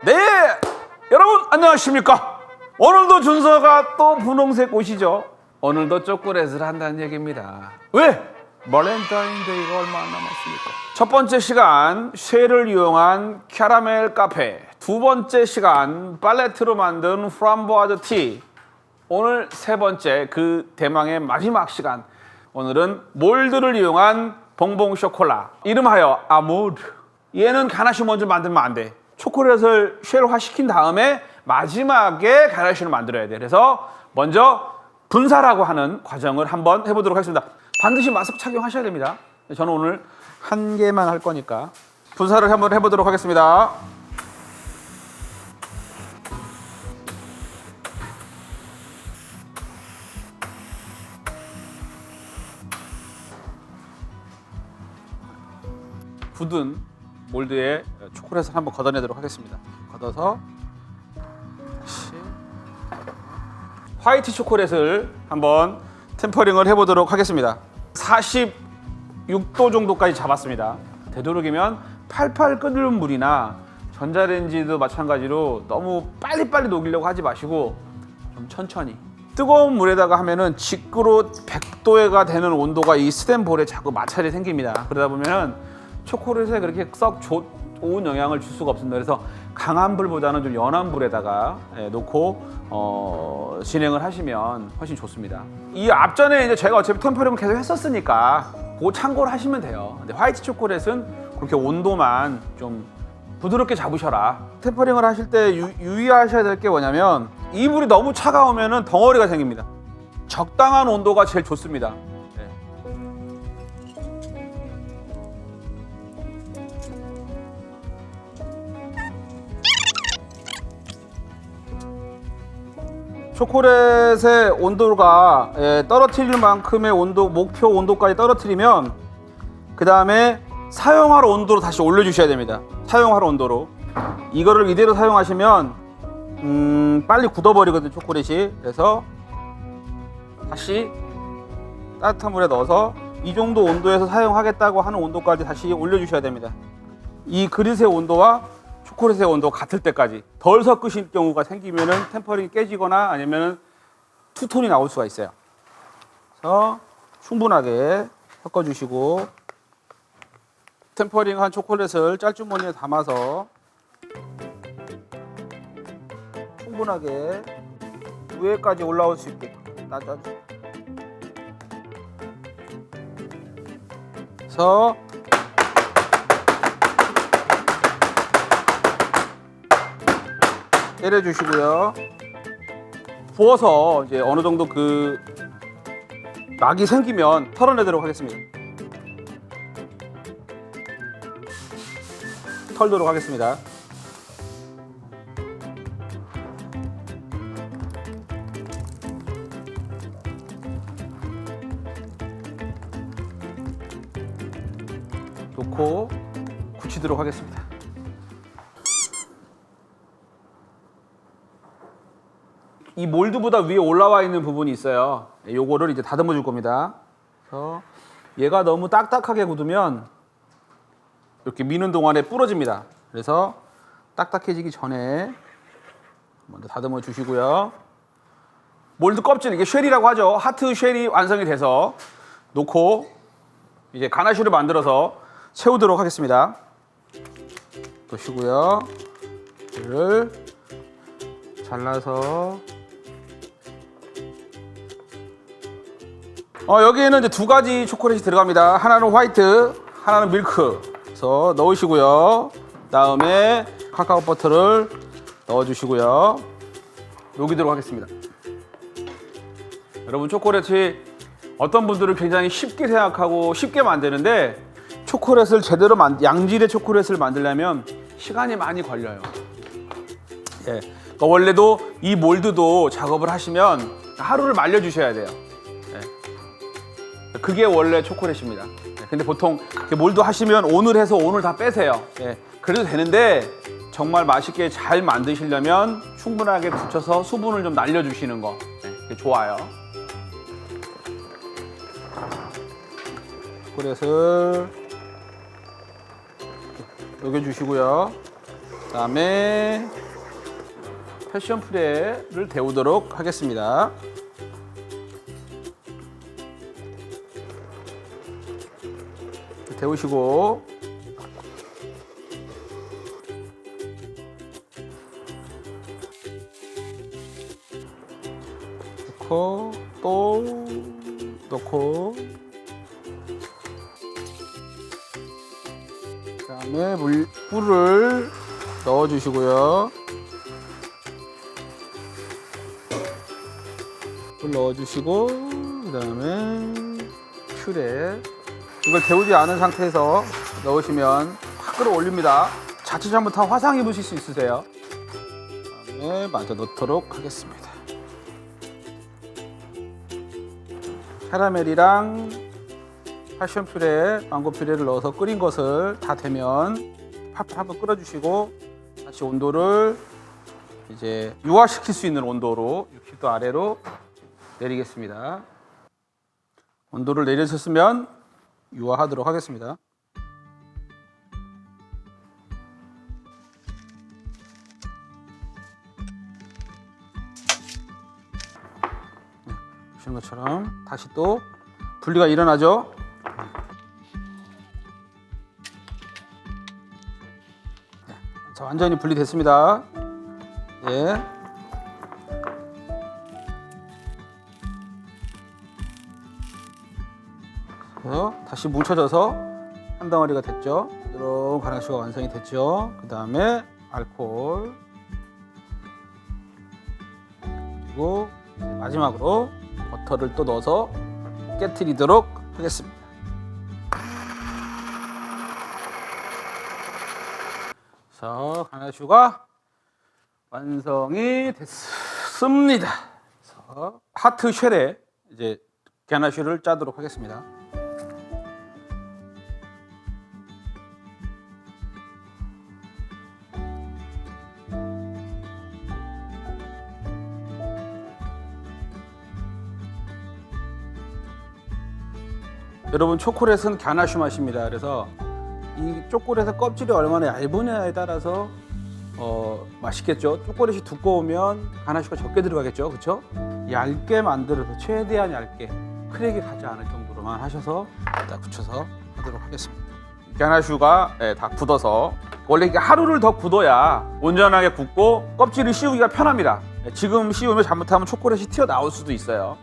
네, 여러분 안녕하십니까? 오늘도 준서가 또 분홍색 옷이죠. 오늘도 초콜릿을 한다는 얘기입니다. 왜? 발렌타인데이가 얼마 안 남았습니까? 첫 번째 시간 쉐를 이용한 캐러멜 카페, 두 번째 시간 팔레트로 만든 프람보아즈 티, 오늘 세 번째 그 대망의 마지막 시간, 오늘은 몰드를 이용한 봉봉 쇼콜라, 이름하여 아모르. 얘는 가나쉬 먼저 만들면 안 돼. 초콜릿을 쉐를화 시킨 다음에 마지막에 가나쉬를 만들어야 돼. 그래서 먼저 분사라고 하는 과정을 한번 해보도록 하겠습니다. 반드시 마스크 착용하셔야 됩니다. 저는 오늘 한 개만 할 거니까 분사를 한번 해보도록 하겠습니다. 굳은 몰드에 초콜릿을 한번 걷어내도록 하겠습니다. 걷어서 다시 화이트 초콜릿을 한번 템퍼링을 해보도록 하겠습니다. 46도 정도까지 잡았습니다. 되도록이면 팔팔 끓는 물이나 전자레인지도 마찬가지로 너무 빨리빨리 녹이려고 하지 마시고 좀 천천히, 뜨거운 물에다가 하면은 직구로 100도가 되는 온도가 이 스텐볼에 자꾸 마찰이 생깁니다. 그러다 보면은 초콜릿에 그렇게 썩 좋은 영향을 줄 수가 없습니다. 그래서 강한 불보다는 좀 연한 불에다가 놓고 진행을 하시면 훨씬 좋습니다. 이 앞전에 이제 제가 어차피 템퍼링을 계속 했었으니까 그거 참고를 하시면 돼요. 근데 화이트 초콜릿은 그렇게 온도만 좀 부드럽게 잡으셔라. 템퍼링을 하실 때 유의하셔야 될 게 뭐냐면 이 물이 너무 차가우면 덩어리가 생깁니다. 적당한 온도가 제일 좋습니다. 초콜릿의 온도가 떨어뜨릴 만큼의 온도, 목표 온도까지 떨어뜨리면 그 다음에 사용할 온도로 다시 올려주셔야 됩니다. 사용할 온도로. 이거를 이대로 사용하시면 빨리 굳어버리거든요, 초콜릿이. 그래서 다시 따뜻한 물에 넣어서 이 정도 온도에서 사용하겠다고 하는 온도까지 다시 올려주셔야 됩니다. 이 그릇의 온도와 초콜릿의 온도가 같을 때까지. 덜 섞으실 경우가 생기면은 템퍼링이 깨지거나 아니면은 투톤이 나올 수가 있어요. 그래서 충분하게 섞어주시고 템퍼링한 초콜릿을 짤주머니에 담아서 충분하게 위에까지 올라올 수 있게 놔줘주세요. 그래서 때려주시고요. 부어서 이제 어느 정도 그 막이 생기면 털어내도록 하겠습니다. 털도록 하겠습니다. 놓고 굳히도록 하겠습니다. 이 몰드보다 위에 올라와 있는 부분이 있어요. 요거를 이제 다듬어 줄 겁니다. 그래서 얘가 너무 딱딱하게 굳으면 이렇게 미는 동안에 부러집니다. 그래서 딱딱해지기 전에 먼저 다듬어 주시고요. 몰드 껍질, 이게 쉘이라고 하죠. 하트 쉘이 완성이 돼서 놓고 이제 가나쉬를 만들어서 채우도록 하겠습니다. 보시고요. 얘를 잘라서 여기에는 이제 두 가지 초콜릿이 들어갑니다. 하나는 화이트, 하나는 밀크. 그래서 넣으시고요. 다음에 카카오 버터를 넣어주시고요. 녹이도록 하겠습니다. 여러분, 초콜릿이 어떤 분들은 굉장히 쉽게 생각하고 쉽게 만드는데 초콜릿을 제대로 양질의 초콜릿을 만들려면 시간이 많이 걸려요. 예. 그러니까 원래도 이 몰드도 작업을 하시면 하루를 말려주셔야 돼요. 그게 원래 초콜릿입니다. 근데 보통 몰드 하시면 오늘 해서 오늘 다 빼세요. 그래도 되는데 정말 맛있게 잘 만드시려면 충분하게 굳혀서 수분을 좀 날려주시는 거 좋아요. 초콜릿을 녹여주시고요. 그다음에 패션 프레를 데우도록 하겠습니다. 데우시고 넣고 또 넣고 그다음에 꿀을 넣어주시고요. 꿀 넣어주시고 그다음에 퓨레 이걸 데우지 않은 상태에서 넣으시면 확 끌어올립니다. 자칫 잘못하면 화상 입으실 수 있으세요. 그다음에 마저 넣도록 하겠습니다. 캐러멜이랑 패션 퓨레, 망고 퓨레를 넣어서 끓인 것을 다 되면 팔팔 한번 끓여주시고 다시 온도를 이제 유화시킬 수 있는 온도로 60도 아래로 내리겠습니다. 온도를 내리셨으면 유화하도록 하겠습니다. 보시는 것처럼 다시 또 분리가 일어나죠. 자, 완전히 분리됐습니다. 예. 다시 뭉쳐져서 한 덩어리가 됐죠. 이런 가나슈가 완성이 됐죠. 그 다음에 알코올 그리고 마지막으로 버터를 또 넣어서 깨트리도록 하겠습니다. 그래서 가나슈가 완성이 됐습니다. 그래서 하트 쉘에 이제 가나슈를 짜도록 하겠습니다. 여러분 초콜릿은 가나슈 맛입니다. 그래서 이 초콜릿의 껍질이 얼마나 얇으냐에 따라서 맛있겠죠. 초콜릿이 두꺼우면 가나슈가 적게 들어가겠죠. 그렇죠? 얇게 만들어서 최대한 얇게 크랙이 가지 않을 정도로만 하셔서 딱 굳혀서 하도록 하겠습니다. 가나슈가 다 굳어서 원래 이게 하루를 더 굳어야 온전하게 굳고 껍질을 씌우기가 편합니다. 지금 씌우면 잘못하면 초콜릿이 튀어나올 수도 있어요.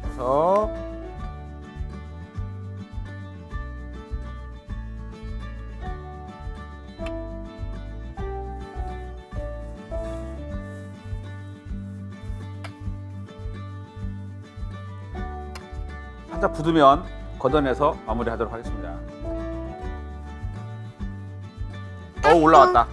그래서 살짝 굳으면 걷어내서 마무리하도록 하겠습니다. 올라왔다.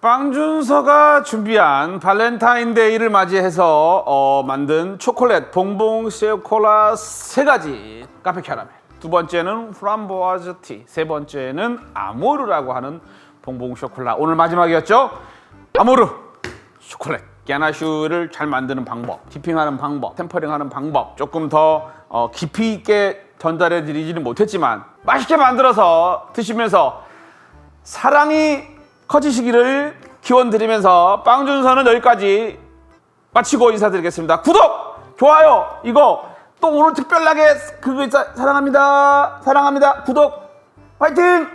빵준서가 준비한 발렌타인데이를 맞이해서 만든 초콜릿 봉봉 쇼콜라 3가지 카페 캐러멜, 두 번째는 프람보아즈 티, 세 번째는 아모르라고 하는 봉봉 쇼콜라. 오늘 마지막이었죠? 아모르 초콜릿 가나슈를 잘 만드는 방법, 디핑하는 방법, 템퍼링하는 방법 조금 더 깊이 있게 전달해 드리지는 못했지만 맛있게 만들어서 드시면서 사랑이 커지시기를 기원드리면서 빵준서는 여기까지 마치고 인사드리겠습니다. 구독, 좋아요 이거 또 오늘 특별하게 그거 사랑합니다. 사랑합니다. 구독 화이팅!